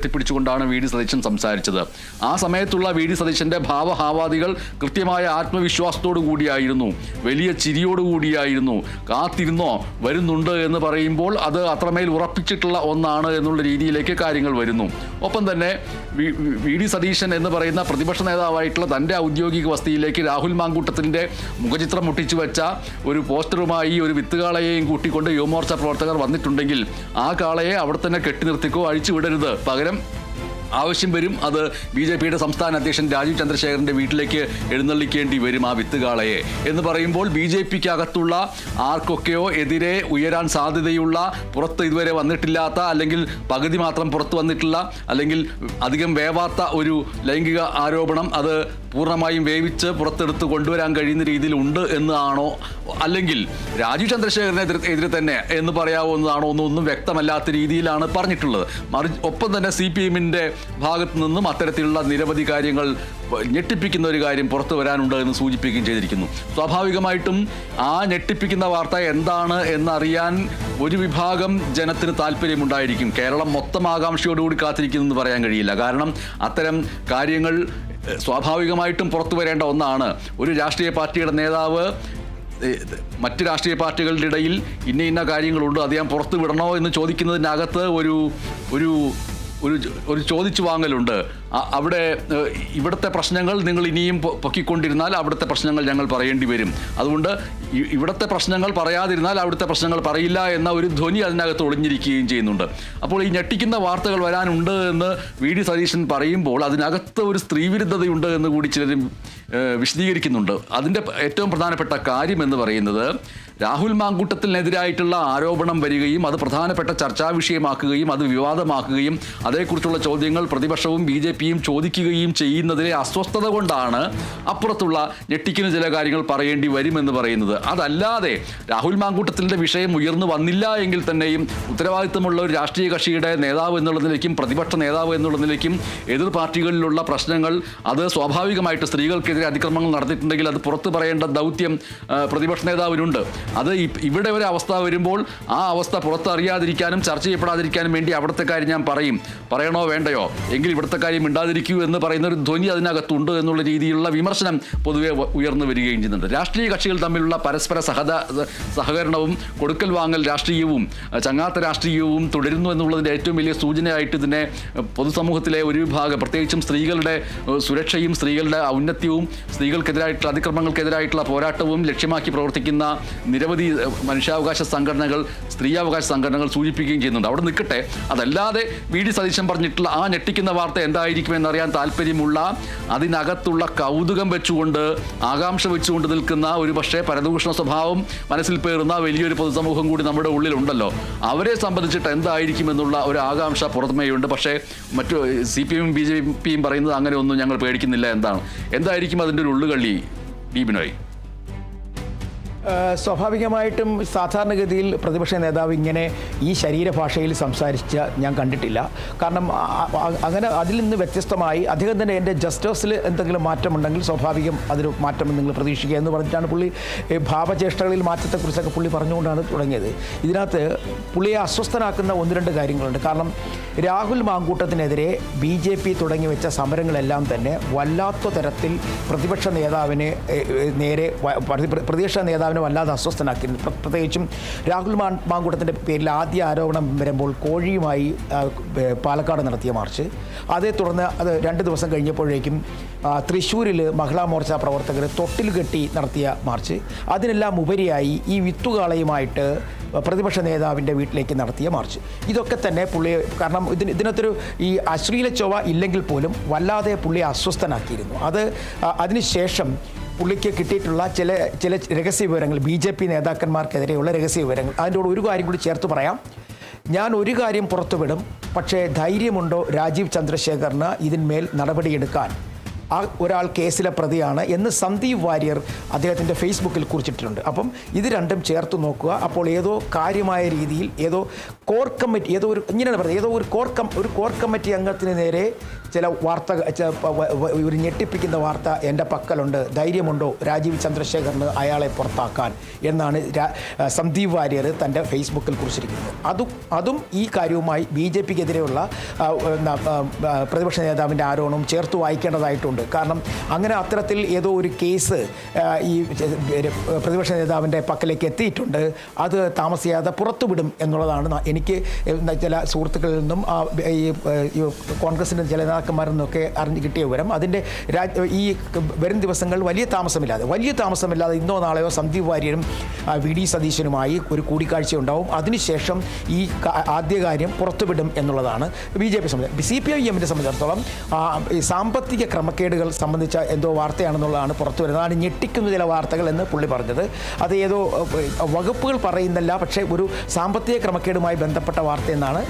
എത്തിപ്പിടിച്ചുകൊണ്ടാണ് V D Satheesan സംസാരിച്ചത്. ആ സമയത്തുള്ള വി ഡി സതീശന്റെ ഭാവഹാവാദികൾ കൃത്യമായ ആത്മവിശ്വാസത്തോടു കൂടിയായിരുന്നു, വലിയ ചിരിയോടുകൂടിയായിരുന്നു. കാത്തിരുന്നോ വരുന്നുണ്ട് എന്ന് പറയുമ്പോൾ അത് അത്രമേൽ ഉറപ്പിച്ചിട്ടുള്ള ഒന്നാണ് എന്നുള്ള രീതിയിലേക്ക് കാര്യങ്ങൾ വരുന്നു. ഒപ്പം തന്നെ വി ഡി സതീശൻ എന്ന് പറയുന്ന പ്രതിപക്ഷ നേതാവായിട്ടുള്ള തൻ്റെ ഔദ്യോഗിക വസതിയിലേക്ക് രാഹുൽ മാങ്കൂട്ടത്തിൻ്റെ മുഖചിത്രം ഒട്ടിച്ചു വെച്ച ഒരു പോസ്റ്ററുമായി ഒരു വിത്തുകാളയെയും കൂട്ടിക്കൊണ്ട് യുവമോർച്ച പ്രവർത്തകർ വന്നിട്ടുണ്ടെങ്കിൽ ആ കാളയെ അവിടെ തന്നെ കെട്ടി നിർത്തിക്കോ, അഴിച്ചുവിടരുത്, പകരം ആവശ്യം വരും. അത് BJPയുടെ സംസ്ഥാന അധ്യക്ഷൻ രാജീവ് ചന്ദ്രശേഖറിൻ്റെ വീട്ടിലേക്ക് എഴുന്നള്ളിക്കേണ്ടി വരും ആ വിത്തുകാളയെ എന്ന് പറയുമ്പോൾ BJPക്ക് അകത്തുള്ള ആർക്കൊക്കെയോ എതിരെ ഉയരാൻ സാധ്യതയുള്ള, പുറത്ത് ഇതുവരെ വന്നിട്ടില്ലാത്ത, അല്ലെങ്കിൽ പകുതി മാത്രം പുറത്ത് വന്നിട്ടുള്ള, അല്ലെങ്കിൽ അധികം വേവാത്ത ഒരു ലൈംഗിക ആരോപണം അത് പൂർണ്ണമായും വേവിച്ച് പുറത്തെടുത്ത് കൊണ്ടുവരാൻ കഴിയുന്ന രീതിയിൽ ഉണ്ട് എന്നാണോ, അല്ലെങ്കിൽ രാജീവ് ചന്ദ്രശേഖരനെതിരെ തന്നെ എന്ന് പറയാവുന്നതാണോ ഒന്നും വ്യക്തമല്ലാത്ത രീതിയിലാണ് പറഞ്ഞിട്ടുള്ളത്. ഒപ്പം തന്നെ CPMന്റെ ഭാഗത്തു നിന്നും അത്തരത്തിലുള്ള നിരവധി കാര്യങ്ങൾ, ഞെട്ടിപ്പിക്കുന്ന ഒരു കാര്യം പുറത്തു വരാനുണ്ട് എന്ന് സൂചിപ്പിക്കുകയും ചെയ്തിരിക്കുന്നു. സ്വാഭാവികമായിട്ടും ആ ഞെട്ടിപ്പിക്കുന്ന വാർത്ത എന്താണ് എന്നറിയാൻ ഒരു വിഭാഗം ജനത്തിന് താല്പര്യമുണ്ടായിരിക്കും. കേരളം മൊത്തം ആകാംക്ഷയോടുകൂടി കാത്തിരിക്കുന്നെന്ന് പറയാൻ കഴിയില്ല. കാരണം അത്തരം കാര്യങ്ങൾ സ്വാഭാവികമായിട്ടും പുറത്തു വരേണ്ട ഒന്നാണ്. ഒരു രാഷ്ട്രീയ പാർട്ടിയുടെ നേതാവ് മറ്റ് രാഷ്ട്രീയ പാർട്ടികളുടെ ഇടയിൽ ഇന്ന കാര്യങ്ങളുണ്ട്, അത് ഞാൻ പുറത്തു വിടണോ എന്ന് ചോദിക്കുന്നതിനകത്ത് ഒരു ചോദിച്ചു വാങ്ങലുണ്ട്. അവിടെ ഇവിടുത്തെ പ്രശ്നങ്ങൾ നിങ്ങൾ ഇനിയും പൊക്കിക്കൊണ്ടിരുന്നാൽ അവിടുത്തെ പ്രശ്നങ്ങൾ ഞങ്ങൾ പറയേണ്ടി വരും, അതുകൊണ്ട് ഇവിടുത്തെ പ്രശ്നങ്ങൾ പറയാതിരുന്നാൽ അവിടുത്തെ പ്രശ്നങ്ങൾ പറയില്ല എന്ന ഒരു ധ്വനി അതിനകത്ത് ഒളിഞ്ഞിരിക്കുകയും ചെയ്യുന്നുണ്ട്. അപ്പോൾ ഈ ഞെട്ടിക്കുന്ന വാർത്തകൾ വരാനുണ്ട് എന്ന് വി ഡി സതീശൻ പറയുമ്പോൾ അതിനകത്ത് ഒരു സ്ത്രീവിരുദ്ധതയുണ്ട് എന്ന് കൂടി ചിലരും വിശദീകരിക്കുന്നുണ്ട്. അതിൻ്റെ ഏറ്റവും പ്രധാനപ്പെട്ട കാര്യം എന്ന് പറയുന്നത് രാഹുൽ മാങ്കൂട്ടത്തിനെതിരായിട്ടുള്ള ആരോപണം വരികയും അത് പ്രധാനപ്പെട്ട ചർച്ചാ വിഷയമാക്കുകയും അത് വിവാദമാക്കുകയും അതേക്കുറിച്ചുള്ള ചോദ്യങ്ങൾ പ്രതിപക്ഷവും BJPയും ചോദിക്കുകയും ചെയ്യുന്നതിലെ അസ്വസ്ഥത കൊണ്ടാണ് അപ്പുറത്തുള്ള ഞെട്ടിക്കുന്ന ചില കാര്യങ്ങൾ പറയേണ്ടി വരുമെന്ന് പറയുന്നത്. അതല്ലാതെ രാഹുൽ മാങ്കൂട്ടത്തിൻ്റെ വിഷയം ഉയർന്നു വന്നില്ല എങ്കിൽ തന്നെയും ഉത്തരവാദിത്തമുള്ള ഒരു രാഷ്ട്രീയ കക്ഷിയുടെ നേതാവ് എന്നുള്ളതിലേക്കും പ്രതിപക്ഷ നേതാവ് എന്നുള്ളതിലേക്കും എതിർ പാർട്ടികളിലുള്ള പ്രശ്നങ്ങൾ അത് സ്വാഭാവികമായിട്ട് സ്ത്രീകൾക്കെതിരെ അതിക്രമങ്ങൾ നടത്തിയിട്ടുണ്ടെങ്കിൽ അത് പുറത്തു പറയേണ്ട ദൗത്യം പ്രതിപക്ഷ നേതാവിനുണ്ട്. അത് ഇവിടെ ഒരു അവസ്ഥ വരുമ്പോൾ ആ അവസ്ഥ പുറത്തറിയാതിരിക്കാനും ചർച്ച ചെയ്യപ്പെടാതിരിക്കാനും വേണ്ടി അവിടുത്തെ കാര്യം ഞാൻ പറയണോ വേണ്ടയോ, എങ്കിൽ ഇവിടുത്തെ കാര്യം മിണ്ടാതിരിക്കൂ എന്ന് പറയുന്ന ഒരു ധ്വനി അതിനകത്തുണ്ട് എന്നുള്ള രീതിയിലുള്ള വിമർശനം പൊതുവെ ഉയർന്നു വരികയും ചെയ്യുന്നുണ്ട്. രാഷ്ട്രീയ കക്ഷികൾ തമ്മിലുള്ള പരസ്പര സഹകരണവും കൊടുക്കൽ വാങ്ങൽ രാഷ്ട്രീയവും ചങ്ങാത്ത രാഷ്ട്രീയവും തുടരുന്നു എന്നുള്ളതിൻ്റെ ഏറ്റവും വലിയ സൂചനയായിട്ട് ഇതിനെ പൊതുസമൂഹത്തിലെ ഒരു വിഭാഗം, പ്രത്യേകിച്ചും സ്ത്രീകളുടെ സുരക്ഷയും സ്ത്രീകളുടെ ഔന്നത്യവും സ്ത്രീകൾക്കെതിരായിട്ടുള്ള അതിക്രമങ്ങൾക്കെതിരായിട്ടുള്ള പോരാട്ടവും ലക്ഷ്യമാക്കി പ്രവർത്തിക്കുന്ന നിരവധി മനുഷ്യാവകാശ സംഘടനകൾ, സ്ത്രീയാവകാശ സംഘടനകൾ സൂചിപ്പിക്കുകയും ചെയ്യുന്നുണ്ട്. അവിടെ നിൽക്കട്ടെ, അതല്ലാതെ വി ഡി സതീശൻ പറഞ്ഞിട്ടുള്ള ആ ഞെട്ടിക്കുന്ന വാർത്ത എന്തായിരിക്കുമെന്നറിയാൻ താല്പര്യമുള്ള, അതിനകത്തുള്ള കൗതുകം വെച്ചുകൊണ്ട്, ആകാംക്ഷ വെച്ചുകൊണ്ട് നിൽക്കുന്ന ഒരു പക്ഷേ പരദൂഷണ സ്വഭാവം മനസ്സിൽ പേറുന്ന വലിയൊരു പൊതുസമൂഹം കൂടി നമ്മുടെ ഉള്ളിലുണ്ടല്ലോ, അവരെ സംബന്ധിച്ചിട്ട് എന്തായിരിക്കുമെന്നുള്ള ഒരു ആകാംക്ഷ പുറമേയുണ്ട്. പക്ഷേ മറ്റു CPMും BJPയും പറയുന്നത് അങ്ങനെ ഒന്നും ഞങ്ങൾ പേടിക്കുന്നില്ല. എന്തായിരിക്കും അതിൻ്റെ ഒരു ഉള്ളുകളി ബിനോയ്? സ്വാഭാവികമായിട്ടും സാധാരണഗതിയിൽ പ്രതിപക്ഷ നേതാവ് ഇങ്ങനെ ഈ ശരീരഭാഷയിൽ സംസാരിച്ച ഞാൻ കണ്ടിട്ടില്ല. കാരണം അങ്ങനെ അതിൽ നിന്ന് വ്യത്യസ്തമായി അദ്ദേഹം തന്നെ എൻ്റെ ജസ്റ്റേഴ്സിൽ എന്തെങ്കിലും മാറ്റമുണ്ടെങ്കിൽ സ്വാഭാവികം അതൊരു മാറ്റം നിങ്ങൾ പ്രതീക്ഷിക്കുക എന്ന് പറഞ്ഞിട്ടാണ് പുള്ളി ഭാവചേഷ്ടകളിൽ മാറ്റത്തെക്കുറിച്ചൊക്കെ പുള്ളി പറഞ്ഞുകൊണ്ടാണ് തുടങ്ങിയത്. ഇതിനകത്ത് പുള്ളിയെ അസ്വസ്ഥനാക്കുന്ന ഒന്ന് രണ്ട് കാര്യങ്ങളുണ്ട്. കാരണം രാഹുൽ മാങ്കൂട്ടത്തിനെതിരെ BJP തുടങ്ങി വെച്ച സമരങ്ങളെല്ലാം തന്നെ വല്ലാത്ത തരത്തിൽ പ്രതിപക്ഷ നേതാവിനെ നേരെ വല്ലാതെ അസ്വസ്ഥനാക്കിയിരുന്നു. പ്രത്യേകിച്ചും രാഹുൽ മാങ്കൂട്ടത്തിൻ്റെ പേരിൽ ആദ്യ ആരോപണം വരുമ്പോൾ കോഴിയുമായി പാലക്കാട് നടത്തിയ മാർച്ച്, അതേ തുടർന്ന് അത് 2 ദിവസം കഴിഞ്ഞപ്പോഴേക്കും തൃശ്ശൂരിൽ മഹിളാ മോർച്ച പ്രവർത്തകർ തൊട്ടിൽ കെട്ടി നടത്തിയ മാർച്ച്, അതിനെല്ലാം ഉപരിയായി ഈ വിത്തുകാളയുമായിട്ട് പ്രതിപക്ഷ നേതാവിൻ്റെ വീട്ടിലേക്ക് നടത്തിയ മാർച്ച്, ഇതൊക്കെ തന്നെ പുള്ളിയെ, കാരണം ഇതിനകത്തൊരു ഈ അശ്ലീല ചൊവ്വ ഇല്ലെങ്കിൽ പോലും വല്ലാതെ പുള്ളിയെ അസ്വസ്ഥനാക്കിയിരുന്നു. അതിനുശേഷം പുള്ളിക്ക് കിട്ടിയിട്ടുള്ള ചില രഹസ്യ വിവരങ്ങൾ, BJP നേതാക്കന്മാർക്കെതിരെയുള്ള രഹസ്യ വിവരങ്ങൾ, അതിൻ്റെ കൂടെ ഒരു കാര്യം കൂടി ചേർത്ത് പറയാം. ഞാൻ ഒരു കാര്യം പുറത്തുവിടും, പക്ഷേ ധൈര്യമുണ്ടോ രാജീവ് ചന്ദ്രശേഖറിന് ഇതിന്മേൽ നടപടിയെടുക്കാൻ ഒരാൾ കേസിലെ പ്രതിയാണ് എന്ന് സന്ദീപ് വാര്യർ അദ്ദേഹത്തിൻ്റെ ഫേസ്ബുക്കിൽ കുറിച്ചിട്ടുണ്ട്. അപ്പം ഇത് രണ്ടും ചേർത്ത് നോക്കുക. അപ്പോൾ ഏതോ കാര്യമായ രീതിയിൽ ഏതോ കോർ കമ്മിറ്റി ഇങ്ങനെയാണ് പറയുന്നത്, ഏതോ ഒരു കോർ കമ്മിറ്റി അംഗത്തിന് നേരെ ചില വാർത്ത, ഒരു ഞെട്ടിപ്പിക്കുന്ന വാർത്ത എൻ്റെ പക്കലുണ്ട്, ധൈര്യമുണ്ടോ രാജീവ് ചന്ദ്രശേഖറിന് അയാളെ പുറത്താക്കാൻ എന്നാണ് സന്ദീപ് വാര്യർ തൻ്റെ ഫേസ്ബുക്കിൽ കുറിച്ചിരിക്കുന്നത്. അതും ഈ കാര്യവുമായി BJPക്കെതിരെയുള്ള പ്രതിപക്ഷ നേതാവിൻ്റെ ആരോപണവും ചേർത്ത് വായിക്കേണ്ടതായിട്ടുണ്ട്. കാരണം അങ്ങനെ അത്തരത്തിൽ ഏതോ ഒരു കേസ് ഈ പ്രതിപക്ഷ നേതാവിൻ്റെ പക്കലേക്ക് എത്തിയിട്ടുണ്ട്. അത് താമസിയാതെ പുറത്തുവിടും എന്നുള്ളതാണ് എനിക്ക് ചില സുഹൃത്തുക്കളിൽ നിന്നും ഈ കോൺഗ്രസിൻ്റെ ചില നേതാക്കന്മാരിൽ നിന്നൊക്കെ അറിഞ്ഞു കിട്ടിയ വിവരം. അതിൻ്റെ ഈ വരും ദിവസങ്ങൾ വലിയ താമസമില്ലാതെ ഇന്നോ നാളെയോ സന്ദീപ് വാര്യരും VD സതീശനുമായി ഒരു കൂടിക്കാഴ്ച ഉണ്ടാവും. അതിനുശേഷം ഈ ആദ്യ കാര്യം പുറത്തുവിടും എന്നുള്ളതാണ് BJP സംബന്ധിച്ച്. CPIMൻ്റെ സംബന്ധിച്ചിടത്തോളം ഈ സാമ്പത്തിക ക്രമക്കേടുകൾ സംബന്ധിച്ച എന്തോ വാർത്തയാണെന്നുള്ളതാണ് പുറത്തു വരുന്നത്. അതാണ് ഞെട്ടിക്കുന്ന ചില വാർത്തകൾ എന്ന് പുള്ളി പറഞ്ഞത്. അത് ഏതോ വകുപ്പുകൾ പറയുന്നില്ല, പക്ഷേ ഒരു സാമ്പത്തിക ക്രമക്കേടുമായി ബന്ധപ്പെട്ട വാർത്തയെന്നാണ്.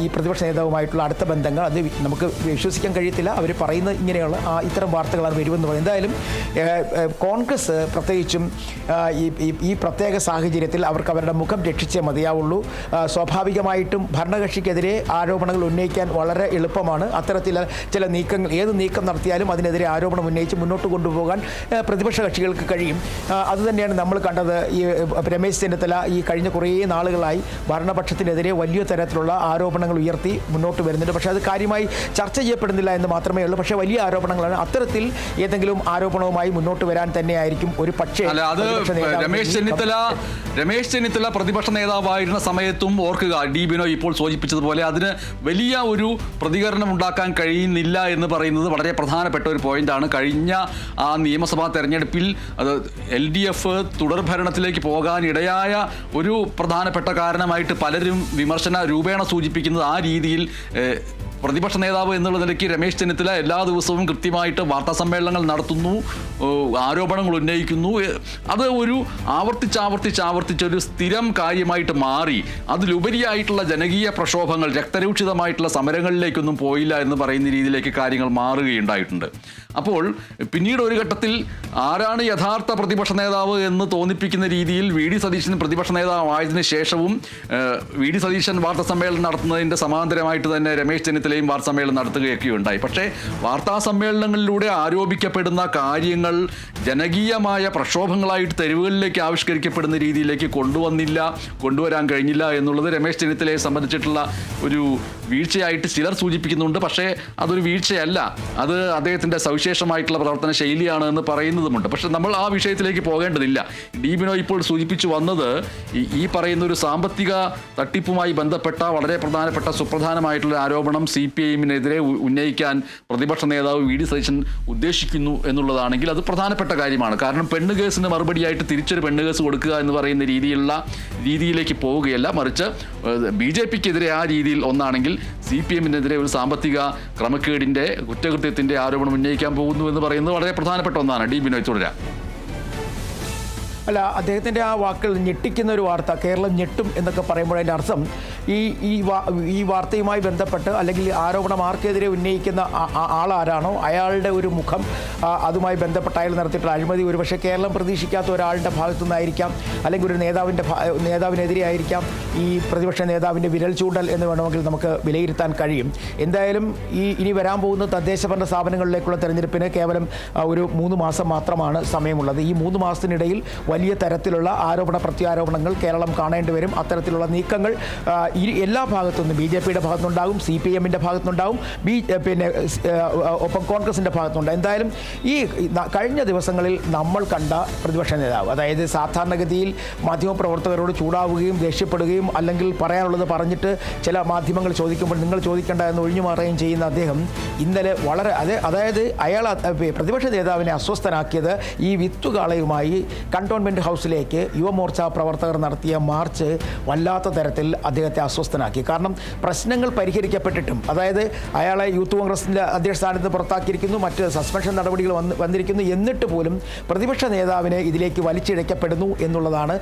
ഈ പ്രതിപക്ഷ നേതാവുമായിട്ടുള്ള അടുത്ത ബന്ധങ്ങൾ അത് നമുക്ക് വിശ്വസിക്കാൻ കഴിയത്തില്ല. അവർ പറയുന്നത് ഇങ്ങനെയുള്ള ഇത്തരം വാർത്തകളാണ് വരുമെന്ന് പറയുന്നത്. എന്തായാലും കോൺഗ്രസ് പ്രത്യേകിച്ചും ഈ പ്രത്യേക സാഹചര്യത്തിൽ അവർക്ക് അവരുടെ മുഖം രക്ഷിച്ചേ മതിയാവുള്ളൂ. സ്വാഭാവികമായിട്ടും ഭരണകക്ഷിക്കെതിരെ ആരോപണങ്ങൾ ഉന്നയിക്കാൻ വളരെ എളുപ്പമാണ്. അത്തരത്തിൽ ചില നീക്കങ്ങൾ, ഏത് നീക്കം നടത്തിയാലും അതിനെതിരെ ആരോപണം ഉന്നയിച്ച് മുന്നോട്ട് കൊണ്ടുപോകാൻ പ്രതിപക്ഷ കക്ഷികൾക്ക് കഴിയും. അതുതന്നെയാണ് നമ്മൾ കണ്ടത്. ഈ രമേശ് ചെന്നിത്തല ഈ കഴിഞ്ഞ കുറേ നാളുകളായി ഭരണപക്ഷത്തിനെതിരെ വലിയ തരത്തിലുള്ള ആരോപണങ്ങൾ ഉയർത്തി മുന്നോട്ട് വരുന്നുണ്ട്. പക്ഷേ അത് കാര്യമായി ചർച്ച ചെയ്യപ്പെടുന്നില്ല എന്ന് മാത്രമേ ഉള്ളൂ. പക്ഷേ വലിയ ആരോപണങ്ങളാണ്. അത്തരത്തിൽ ഏതെങ്കിലും ആരോപണവുമായി മുന്നോട്ട് വരാൻ തന്നെയായിരിക്കും ഒരു പക്ഷേ. രമേശ് ചെന്നിത്തല പ്രതിപക്ഷ നേതാവായിരുന്ന സമയത്തും ഓർക്കുക, ഡി ബിനോയ് ഇപ്പോൾ സൂചിപ്പിച്ചതുപോലെ അതിന് വലിയ ഒരു പ്രതികരണം ഉണ്ടാക്കാൻ കഴിയുന്നില്ല എന്ന് പറയുന്നത് വളരെ പ്രധാനപ്പെട്ട ഒരു പോയിന്റാണ്. കഴിഞ്ഞ ആ നിയമസഭാ തെരഞ്ഞെടുപ്പിൽ അത് LDF തുടർഭരണത്തിലേക്ക് പോകാനിടയായ ഒരു പ്രധാനപ്പെട്ട കാരണമായിട്ട് പലരും വിമർശന രൂപേണ സൂചിപ്പിക്കുന്നത് ആ രീതിയിൽ പ്രതിപക്ഷ നേതാവ് എന്നുള്ള നിലയ്ക്ക് രമേശ് ചെന്നിത്തല എല്ലാ ദിവസവും കൃത്യമായിട്ട് വാർത്താ സമ്മേളനങ്ങൾ നടത്തുന്നു, ആരോപണങ്ങൾ ഉന്നയിക്കുന്നു. അത് ഒരു ആവർത്തിച്ചൊരു സ്ഥിരം കാര്യമായിട്ട് മാറി. അതിലുപരിയായിട്ടുള്ള ജനകീയ പ്രക്ഷോഭങ്ങൾ, രക്തരൂക്ഷിതമായിട്ടുള്ള സമരങ്ങളിലേക്കൊന്നും പോയില്ല എന്ന് പറയുന്ന രീതിയിലേക്ക് കാര്യങ്ങൾ മാറുകയുണ്ടായിട്ടുണ്ട്. അപ്പോൾ പിന്നീട് ഒരു ഘട്ടത്തിൽ ആരാണ് യഥാർത്ഥ പ്രതിപക്ഷ നേതാവ് എന്ന് തോന്നിപ്പിക്കുന്ന രീതിയിൽ VD സതീശൻ പ്രതിപക്ഷ നേതാവായതിനു ശേഷവും VD സതീശൻ വാർത്താ സമ്മേളനം നടത്തുന്നതിൻ്റെ സമാന്തരമായിട്ട് തന്നെ രമേശ് ചെന്നിത്തലയും വാർത്താ സമ്മേളനം നടത്തുകയൊക്കെ ഉണ്ടായി. പക്ഷേ വാർത്താ സമ്മേളനങ്ങളിലൂടെ ആരോപിക്കപ്പെടുന്ന കാര്യങ്ങൾ ജനകീയമായ പ്രക്ഷോഭങ്ങളായിട്ട് തെരുവുകളിലേക്ക് ആവിഷ്കരിക്കപ്പെടുന്ന രീതിയിലേക്ക് കൊണ്ടുവരാൻ കഴിഞ്ഞില്ല എന്നുള്ളത് രമേശ് ചെന്നിത്തലയെ സംബന്ധിച്ചിട്ടുള്ള ഒരു വീഴ്ചയായിട്ട് ചിലർ സൂചിപ്പിക്കുന്നുണ്ട്. പക്ഷേ അതൊരു വീഴ്ചയല്ല, അത് അദ്ദേഹത്തിൻ്റെ സവിശേഷമായിട്ടുള്ള പ്രവർത്തന ശൈലിയാണ് എന്ന് പറയുന്നതുമുണ്ട്. പക്ഷെ നമ്മൾ ആ വിഷയത്തിലേക്ക് പോകേണ്ടതില്ല. ഡി ബിനോയ് ഇപ്പോൾ സൂചിപ്പിച്ചു വന്നത് ഈ പറയുന്ന ഒരു സാമ്പത്തിക തട്ടിപ്പുമായി ബന്ധപ്പെട്ട വളരെ പ്രധാനപ്പെട്ട സുപ്രധാനമായിട്ടുള്ള ആരോപണം CPIMനെതിരെ ഉന്നയിക്കാൻ പ്രതിപക്ഷ നേതാവ് VD സതീശൻ ഉദ്ദേശിക്കുന്നു എന്നുള്ളതാണെങ്കിൽ അത് പ്രധാനപ്പെട്ട കാര്യമാണ്. കാരണം പെണ്ണുകേസിന് മറുപടിയായിട്ട് തിരിച്ചൊരു പെണ്ണുകേസ് കൊടുക്കുക എന്ന് പറയുന്ന രീതിയിലേക്ക് പോവുകയല്ല, മറിച്ച് BJPക്കെതിരെ ആ രീതിയിൽ ഒന്നാണെങ്കിൽ CPIMനെതിരെ ഒരു സാമ്പത്തിക ക്രമക്കേടിൻ്റെ കുറ്റകൃത്യത്തിൻ്റെ ആരോപണം ഉന്നയിക്കാൻ പോകുന്നു എന്ന് പറയുന്നത് വളരെ പ്രധാനപ്പെട്ട ഒന്നാണ്. ഡി ബിനോയ് തുടരാം. അല്ല, അദ്ദേഹത്തിൻ്റെ ആ വാക്കുകൾ ഞെട്ടിക്കുന്ന ഒരു വാർത്ത, കേരളം ഞെട്ടും എന്നൊക്കെ പറയുമ്പോൾ അതിൻ്റെ അർത്ഥം ഈ വാർത്തയുമായി ബന്ധപ്പെട്ട് അല്ലെങ്കിൽ ആരോപണം ആർക്കെതിരെ ഉന്നയിക്കുന്ന ആളാരാണോ അയാളുടെ ഒരു മുഖം, അതുമായി ബന്ധപ്പെട്ട് അയാൾ നടത്തിയിട്ടുള്ള അഴിമതി ഒരുപക്ഷെ കേരളം പ്രതീക്ഷിക്കാത്ത ഒരാളുടെ ഭാഗത്തു നിന്നായിരിക്കാം, അല്ലെങ്കിൽ ഒരു നേതാവിനെതിരെ ആയിരിക്കാം ഈ പ്രതിപക്ഷ നേതാവിൻ്റെ വിരൽ ചൂണ്ടൽ എന്ന് വേണമെങ്കിൽ നമുക്ക് വിലയിരുത്താൻ കഴിയും. എന്തായാലും ഇനി വരാൻ പോകുന്ന തദ്ദേശ ഭരണ സ്ഥാപനങ്ങളിലേക്കുള്ള തെരഞ്ഞെടുപ്പിന് കേവലം ഒരു 3 മാസം മാത്രമാണ് സമയമുള്ളത്. ഈ 3 മാസത്തിനിടയിൽ വലിയ തരത്തിലുള്ള ആരോപണ പ്രത്യാരോപണങ്ങൾ കേരളം കാണേണ്ടി വരും. അത്തരത്തിലുള്ള നീക്കങ്ങൾ എല്ലാ ഭാഗത്തുനിന്നും BJPയുടെ ഭാഗത്തുനിന്നുണ്ടാകും, CPIMൻ്റെ ഭാഗത്തുനിന്നുണ്ടാകും, ഒപ്പം കോൺഗ്രസിൻ്റെ ഭാഗത്തുനിന്നുണ്ടാകും. എന്തായാലും ഈ കഴിഞ്ഞ ദിവസങ്ങളിൽ നമ്മൾ കണ്ട പ്രതിപക്ഷ നേതാവ്, അതായത് സാധാരണഗതിയിൽ മാധ്യമപ്രവർത്തകരോട് ചൂടാവുകയും ദേഷ്യപ്പെടുകയും അല്ലെങ്കിൽ പറയാനുള്ളത് പറഞ്ഞിട്ട് ചില മാധ്യമങ്ങൾ ചോദിക്കുമ്പോൾ നിങ്ങൾ ചോദിക്കേണ്ട എന്ന് ഒഴിഞ്ഞു മാറുകയും ചെയ്യുന്ന അദ്ദേഹം ഇന്നലെ വളരെ അതായത് അയാൾ പ്രതിപക്ഷ നേതാവിനെ അസ്വസ്ഥനാക്കിയത് ഈ വിത്തുകാളയുമായി കണ്ടോൺമെൻറ്റ് ഹൗസിലേക്ക് യുവമോർച്ച പ്രവർത്തകർ നടത്തിയ മാർച്ച് വല്ലാത്ത തരത്തിൽ അദ്ദേഹത്തെ അസ്വസ്ഥനാക്കി. കാരണം പ്രശ്നങ്ങൾ പരിഹരിക്കപ്പെട്ടിട്ടും, അതായത് അയാളെ യൂത്ത് കോൺഗ്രസിൻ്റെ അധ്യക്ഷ സ്ഥാനത്ത് പുറത്താക്കിയിരിക്കുന്നു, മറ്റ് സസ്പെൻഷൻ നടപടികൾ വന്നിരിക്കുന്നു, എന്നിട്ട് പോലും പ്രതിപക്ഷ നേതാവിനെ ഇതിലേക്ക് വലിച്ചിഴക്കപ്പെടുന്നു എന്നുള്ളതാണ്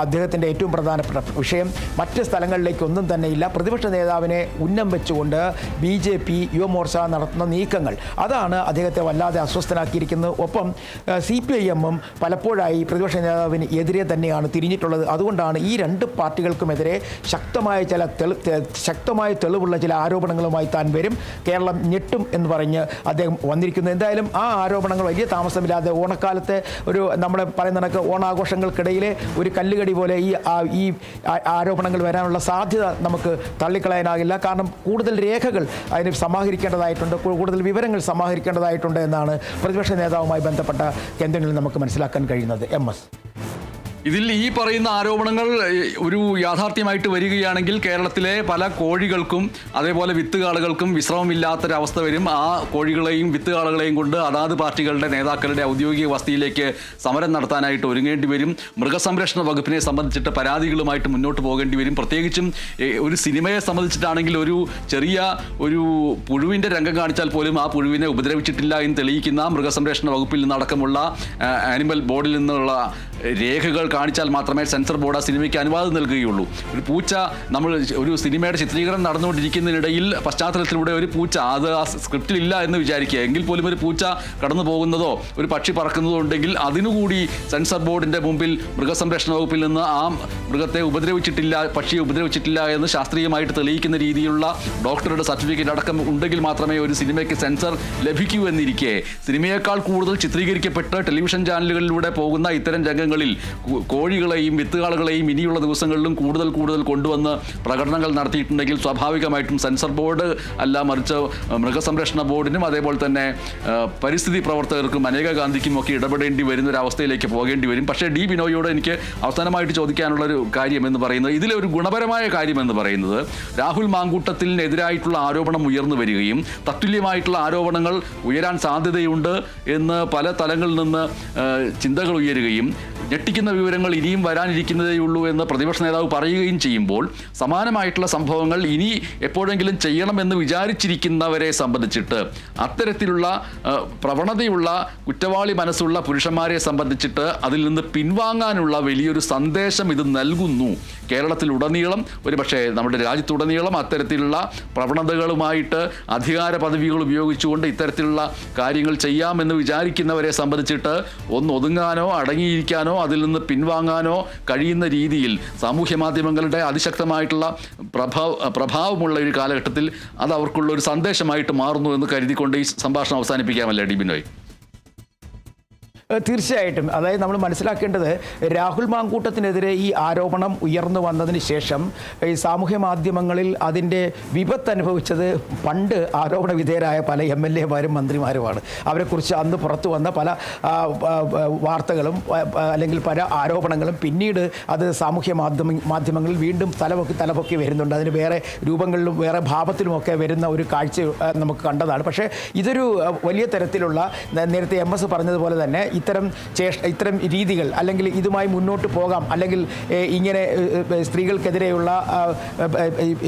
അദ്ദേഹത്തിൻ്റെ ഏറ്റവും പ്രധാനപ്പെട്ട വിഷയം. മറ്റ് സ്ഥലങ്ങളിലേക്കൊന്നും തന്നെ ഇല്ല. പ്രതിപക്ഷ നേതാവിനെ ഉന്നം വെച്ചുകൊണ്ട് BJP യുവമോർച്ച നടത്തുന്ന നീക്കങ്ങൾ, അതാണ് അദ്ദേഹത്തെ വല്ലാതെ അസ്വസ്ഥനാക്കിയിരിക്കുന്നത്. ഒപ്പം CPIM-ഉം പലപ്പോഴായി പ്രതിപക്ഷ നേതാവിന് എതിരെ തന്നെയാണ് തിരിഞ്ഞിട്ടുള്ളത്. അതുകൊണ്ടാണ് ഈ രണ്ട് പാർട്ടികൾക്കുമെതിരെ ശക്തമായ തെളിവുള്ള ചില ആരോപണങ്ങളുമായി താൻ വരും, കേരളം ഞെട്ടും എന്ന് പറഞ്ഞ് അദ്ദേഹം വന്നിരിക്കുന്നു. എന്തായാലും ആ ആരോപണങ്ങൾ വലിയ താമസമില്ലാതെ ഓണക്കാലത്തെ നമ്മൾ പറയുന്ന കണക്ക് ഓണാഘോഷങ്ങൾക്കിടയിലെ ഒരു കല്ലുകടി പോലെ ഈ ആരോപണങ്ങൾ വരാനുള്ള സാധ്യത നമുക്ക് തള്ളിക്കളയാനാകില്ല. കാരണം കൂടുതൽ രേഖകൾ അതിന് സമാഹരിക്കേണ്ടതായിട്ടുണ്ട്, കൂടുതൽ വിവരങ്ങൾ സമാഹരിക്കേണ്ടതായിട്ടുണ്ട് എന്നാണ് പ്രതിപക്ഷ നേതാവുമായി ബന്ധപ്പെട്ട കേന്ദ്രങ്ങളിൽ നമുക്ക് മനസ്സിലാക്കാൻ കഴിയുന്നത്. MS, ഇതിൽ ഈ പറയുന്ന ആരോപണങ്ങൾ ഒരു യാഥാർത്ഥ്യമായിട്ട് വരികയാണെങ്കിൽ കേരളത്തിലെ പല കോഴികൾക്കും അതേപോലെ വിത്തുകാളുകൾക്കും വിശ്രമമില്ലാത്തൊരവസ്ഥ വരും. ആ കോഴികളെയും വിത്തുകാളുകളെയും കൊണ്ട് അതാത് പാർട്ടികളുടെ നേതാക്കളുടെ ഔദ്യോഗിക വസതിയിലേക്ക് സമരം നടത്താനായിട്ട് ഒരുങ്ങേണ്ടി വരും. മൃഗസംരക്ഷണ വകുപ്പിനെ സംബന്ധിച്ചിട്ട് പരാതികളുമായിട്ട് മുന്നോട്ട് പോകേണ്ടി വരും. പ്രത്യേകിച്ചും ഒരു സിനിമയെ സംബന്ധിച്ചിട്ടാണെങ്കിൽ ഒരു ചെറിയ പുഴുവിൻ്റെ രംഗം കാണിച്ചാൽ പോലും ആ പുഴുവിനെ ഉപദ്രവിച്ചിട്ടില്ല എന്ന് തെളിയിക്കുന്ന മൃഗസംരക്ഷണ വകുപ്പിൽ നിന്നടക്കമുള്ള ആനിമൽ ബോർഡിൽ നിന്നുള്ള രേഖകൾ കാണിച്ചാൽ മാത്രമേ സെൻസർ ബോർഡ് ആ സിനിമയ്ക്ക് അനുവാദം നൽകുകയുള്ളൂ. ഒരു പൂച്ച, നമ്മൾ ഒരു സിനിമയുടെ ചിത്രീകരണം നടന്നുകൊണ്ടിരിക്കുന്നതിനിടയിൽ പശ്ചാത്തലത്തിലൂടെ ഒരു പൂച്ച, അത് ആ സ്ക്രിപ്റ്റിലില്ല എന്ന് വിചാരിക്കുക, എങ്കിൽ പോലും ഒരു പൂച്ച കടന്നു പോകുന്നതോ ഒരു പക്ഷി പറക്കുന്നതോ ഉണ്ടെങ്കിൽ അതിനുകൂടി സെൻസർ ബോർഡിൻ്റെ മുമ്പിൽ മൃഗസംരക്ഷണ വകുപ്പിൽ നിന്ന് ആ മൃഗത്തെ ഉപദ്രവിച്ചിട്ടില്ല, പക്ഷിയെ ഉപദ്രവിച്ചിട്ടില്ല എന്ന് ശാസ്ത്രീയമായിട്ട് തെളിയിക്കുന്ന രീതിയിലുള്ള ഡോക്ടറുടെ സർട്ടിഫിക്കറ്റ് അടക്കം ഉണ്ടെങ്കിൽ മാത്രമേ ഒരു സിനിമയ്ക്ക് സെൻസർ ലഭിക്കൂ എന്നിരിക്കെ, സിനിമയേക്കാൾ കൂടുതൽ ചിത്രീകരിക്കപ്പെട്ട് ടെലിവിഷൻ ചാനലുകളിലൂടെ പോകുന്ന ഇത്തരം രംഗങ്ങളിൽ കോഴികളെയും വിത്തുകാളുകളെയും ഇനിയുള്ള ദിവസങ്ങളിലും കൂടുതൽ കൊണ്ടുവന്ന് പ്രകടനങ്ങൾ നടത്തിയിട്ടുണ്ടെങ്കിൽ സ്വാഭാവികമായിട്ടും സെൻസർ ബോർഡ് അല്ല, മറിച്ച് മൃഗസംരക്ഷണ ബോർഡിനും അതേപോലെ തന്നെ പരിസ്ഥിതി പ്രവർത്തകർക്കും അനേക ഗാന്ധിക്കും ഒക്കെ ഇടപെടേണ്ടി വരുന്നൊരവസ്ഥയിലേക്ക് പോകേണ്ടി വരും. പക്ഷേ ഡി ബിനോയോട് എനിക്ക് അവസാനമായിട്ട് ചോദിക്കാനുള്ളൊരു കാര്യം എന്ന് പറയുന്നത്, ഇതിലൊരു ഗുണപരമായ കാര്യം എന്ന് പറയുന്നത്, രാഹുൽ മാങ്കൂട്ടത്തിനെതിരായിട്ടുള്ള ആരോപണം ഉയർന്നു വരികയും തത്തുല്യമായിട്ടുള്ള ആരോപണങ്ങൾ ഉയരാൻ സാധ്യതയുണ്ട് എന്ന് പല തലങ്ങളിൽ നിന്ന് ചിന്തകൾ ഉയരുകയും ഞെട്ടിക്കുന്ന വിവരങ്ങൾ ഇനിയും വരാനിരിക്കുന്നതേയുള്ളൂ എന്ന് പ്രതിപക്ഷ നേതാവ് പറയുകയും ചെയ്യുമ്പോൾ, സമാനമായിട്ടുള്ള സംഭവങ്ങൾ ഇനി എപ്പോഴെങ്കിലും ചെയ്യണമെന്ന് വിചാരിച്ചിരിക്കുന്നവരെ സംബന്ധിച്ചിട്ട്, അത്തരത്തിലുള്ള പ്രവണതയുള്ള കുറ്റവാളി മനസ്സുള്ള പുരുഷന്മാരെ സംബന്ധിച്ചിട്ട് അതിൽ നിന്ന് പിൻവാങ്ങാനുള്ള വലിയൊരു സന്ദേശം ഇത് നൽകുന്നു. കേരളത്തിലുടനീളം, ഒരുപക്ഷെ നമ്മുടെ രാജ്യത്തുടനീളം അത്തരത്തിലുള്ള പ്രവണതകളുമായിട്ട് അധികാര പദവികൾ ഉപയോഗിച്ചുകൊണ്ട് ഇത്തരത്തിലുള്ള കാര്യങ്ങൾ ചെയ്യാമെന്ന് വിചാരിക്കുന്നവരെ സംബന്ധിച്ചിട്ട് ഒന്ന് ഒതുങ്ങാനോ അടങ്ങിയിരിക്കാനോ അതിൽ നിന്ന് പിൻവാങ്ങാനോ കഴിയുന്ന രീതിയിൽ സാമൂഹ്യ മാധ്യമങ്ങളുടെ അതിശക്തമായിട്ടുള്ള പ്രഭാവമുള്ള ഒരു കാലഘട്ടത്തിൽ അത് അവർക്കുള്ള ഒരു സന്ദേശമായിട്ട് മാറുന്നു എന്ന് കരുതിക്കൊണ്ട് ഈ സംഭാഷണം അവസാനിപ്പിക്കാമല്ലേ ഡി ബിനോയ്? തീർച്ചയായിട്ടും. അതായത് നമ്മൾ മനസ്സിലാക്കേണ്ടത്, രാഹുൽ മാങ്കൂട്ടത്തിനെതിരെ ഈ ആരോപണം ഉയർന്നു വന്നതിന് ശേഷം ഈ സാമൂഹ്യ മാധ്യമങ്ങളിൽ അതിൻ്റെ വിപത്ത് അനുഭവിച്ചത് പണ്ട് ആരോപണ വിധേയരായ പല MLA-മാരും മന്ത്രിമാരുമാണ്. അവരെക്കുറിച്ച് അന്ന് പുറത്തു വന്ന പല വാർത്തകളും അല്ലെങ്കിൽ പല ആരോപണങ്ങളും പിന്നീട് അത് സാമൂഹ്യ മാധ്യമങ്ങളിൽ വീണ്ടും തലപൊക്കി വരുന്നുണ്ട്. അതിന് വേറെ രൂപങ്ങളിലും വേറെ ഭാവത്തിലുമൊക്കെ വരുന്ന ഒരു കാഴ്ച നമുക്ക് കണ്ടതാണ്. പക്ഷേ ഇതൊരു വലിയ തരത്തിലുള്ള, നേരത്തെ MS പറഞ്ഞതുപോലെ തന്നെ ഇത്തരം രീതികൾ, അല്ലെങ്കിൽ ഇതുമായി മുന്നോട്ട് പോകാം, അല്ലെങ്കിൽ ഇങ്ങനെ സ്ത്രീകൾക്കെതിരെയുള്ള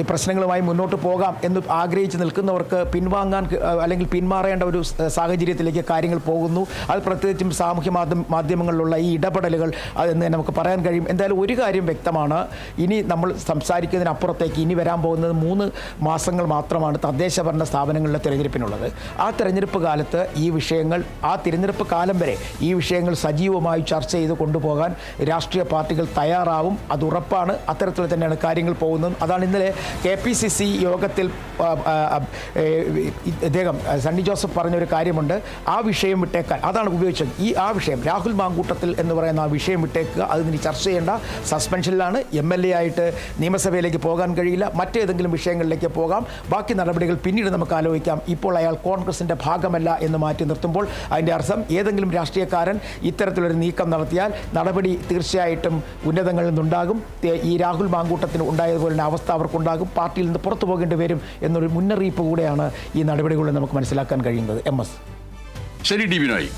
പ്രശ്നങ്ങളുമായി മുന്നോട്ട് പോകാം എന്ന് ആഗ്രഹിച്ച് നിൽക്കുന്നവർക്ക് പിൻവാങ്ങാൻ അല്ലെങ്കിൽ പിന്മാറേണ്ട ഒരു സാഹചര്യത്തിലേക്ക് കാര്യങ്ങൾ പോകുന്നു. അത് പ്രത്യേകിച്ചും സാമൂഹ്യ മാധ്യമങ്ങളിലുള്ള ഈ ഇടപെടലുകൾ അതെന്ന് നമുക്ക് പറയാൻ കഴിയും. എന്തായാലും ഒരു കാര്യം വ്യക്തമാണ്, ഇനി നമ്മൾ സംസാരിക്കുന്നതിനപ്പുറത്തേക്ക് ഇനി വരാൻ പോകുന്നത് 3 മാസങ്ങൾ മാത്രമാണ് തദ്ദേശ ഭരണ സ്ഥാപനങ്ങളിലെ തിരഞ്ഞെടുപ്പിനുള്ളത്. ആ തിരഞ്ഞെടുപ്പ് കാലത്ത് ഈ വിഷയങ്ങൾ, ആ തിരഞ്ഞെടുപ്പ് കാലം വരെ ഈ വിഷയങ്ങൾ സജീവമായി ചർച്ച ചെയ്ത് കൊണ്ടുപോകാൻ രാഷ്ട്രീയ പാർട്ടികൾ തയ്യാറാവും. അത് ഉറപ്പാണ്. അത്തരത്തിൽ തന്നെയാണ് കാര്യങ്ങൾ പോകുന്നത്. അതാണ് ഇന്നലെ KPCC യോഗത്തിൽ അദ്ദേഹം സണ്ണി ജോസഫ് പറഞ്ഞൊരു കാര്യമുണ്ട്, ആ വിഷയം വിട്ടേക്കാൻ, അതാണ് ഉപയോഗിച്ചത്. ആ വിഷയം, രാഹുൽ മാങ്കൂട്ടത്തിൽ എന്ന് പറയുന്ന ആ വിഷയം വിട്ടേക്കുക, അത് ഇനി ചർച്ച ചെയ്യേണ്ട, സസ്പെൻഷനിലാണ്, MLA ആയിട്ട് നിയമസഭയിലേക്ക് പോകാൻ കഴിയില്ല, മറ്റേതെങ്കിലും വിഷയങ്ങളിലേക്ക് പോകാം, ബാക്കി നടപടികൾ പിന്നീട് നമുക്ക് ആലോചിക്കാം. ഇപ്പോൾ അയാൾ കോൺഗ്രസിൻ്റെ ഭാഗമല്ല എന്ന് മാറ്റി നിർത്തുമ്പോൾ അതിൻ്റെ അർത്ഥം ഏതെങ്കിലും രാഷ്ട്രീയക്കാരൻ ഇത്തരത്തിലൊരു നീക്കം നടത്തിയാൽ നടപടി തീർച്ചയായിട്ടും ഉന്നതങ്ങളിൽ നിന്നുണ്ടാകും. ഈ രാഹുൽ മാങ്കൂട്ടത്തിന് ഉണ്ടായതുപോലെ അവസ്ഥ അവർക്കുണ്ടാകും. പാർട്ടിയിൽ നിന്ന് പുറത്തു പോകേണ്ടി വരും എന്നൊരു മുന്നറിയിപ്പ് കൂടെയാണ് ഈ നടപടികളിൽ നമുക്ക് മനസ്സിലാക്കാൻ കഴിയുന്നത്. MS. ശരി ഡി ബിനോയ്.